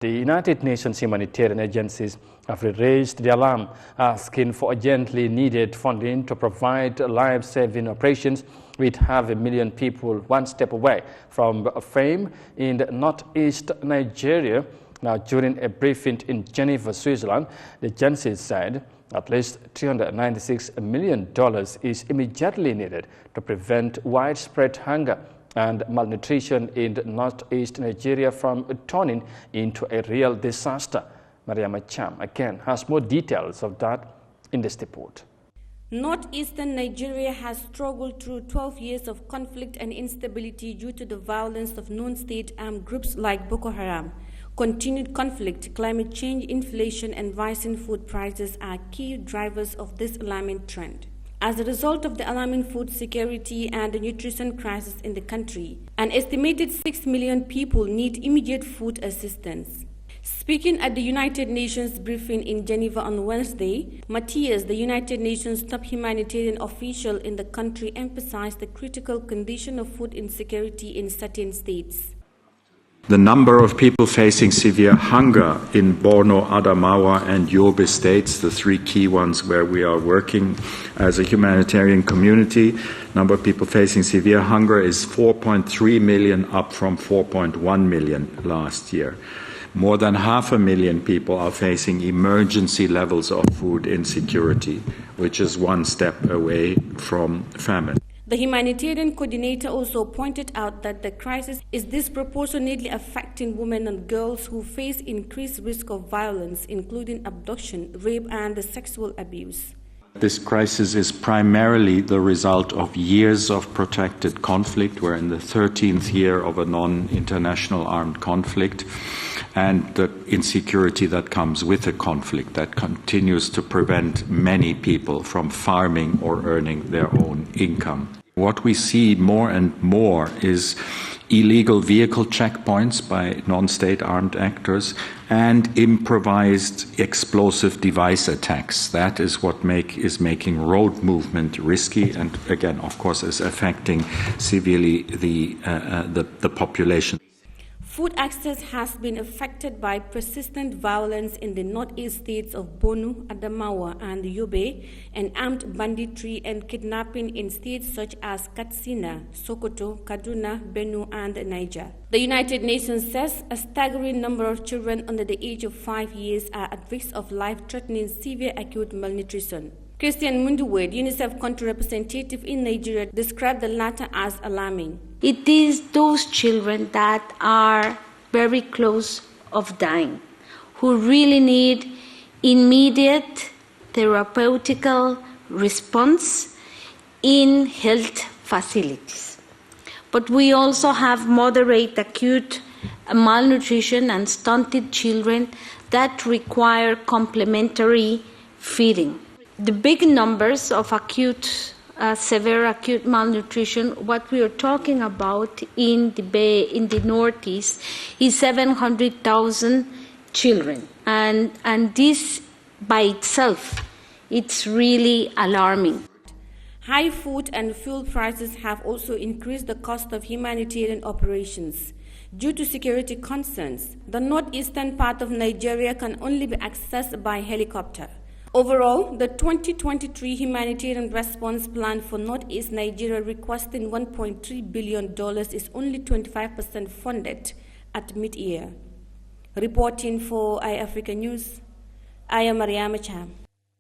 The United Nations humanitarian agencies have raised the alarm, asking for urgently needed funding to provide life-saving operations, with 500,000 people one step away from famine in northeast Nigeria. Now, during a briefing in Geneva, Switzerland, the agencies said at least $396 million is immediately needed to prevent widespread hunger and malnutrition in northeast Nigeria from turning into a real disaster. Yahya Jammeh again has more details of that in this report. Northeastern Nigeria has struggled through 12 years of conflict and instability due to the violence of non-state armed groups like Boko Haram. Continued conflict, climate change, inflation, and rising food prices are key drivers of this alarming trend. As a result of the alarming food security and the nutrition crisis in the country, an estimated 6 million people need immediate food assistance. Speaking at the United Nations briefing in Geneva on Wednesday, Matthias, the United Nations top humanitarian official in the country, emphasized the critical condition of food insecurity in certain states. The number of people facing severe hunger in Borno, Adamawa, and Yobe states, the three key ones where we are working as a humanitarian community, number of people facing severe hunger is 4.3 million, up from 4.1 million last year. More than 500,000 people are facing emergency levels of food insecurity, which is one step away from famine. The humanitarian coordinator also pointed out that the crisis is disproportionately affecting women and girls who face increased risk of violence, including abduction, rape, and sexual abuse. This crisis is primarily the result of years of protracted conflict. We're in the 13th year of a non-international armed conflict, and the insecurity that comes with a conflict that continues to prevent many people from farming or earning their own income. What we see more and more is illegal vehicle checkpoints by non-state armed actors and improvised explosive device attacks. That is what is making road movement risky, and again, of course, is affecting severely the population. Food access has been affected by persistent violence in the northeast states of Borno, Adamawa, and Yobe, and armed banditry and kidnapping in states such as Katsina, Sokoto, Kaduna, Benue, and Niger. The United Nations says a staggering number of children under the age of 5 years are at risk of life-threatening severe acute malnutrition. Christian Munduwed, UNICEF country representative in Nigeria, described the latter as alarming. It is those children that are very close of dying, who really need immediate therapeutical response in health facilities. But we also have moderate acute malnutrition and stunted children that require complementary feeding. The big numbers of severe acute malnutrition, what we are talking about in the Northeast is 700,000 children. And this by itself, it's really alarming. High food and fuel prices have also increased the cost of humanitarian operations. Due to security concerns, the northeastern part of Nigeria can only be accessed by helicopter. Overall, the 2023 humanitarian response plan for Northeast Nigeria, requesting $1.3 billion, is only 25% funded at mid-year. Reporting for Eyeafrica News, I am Yahya Jammeh.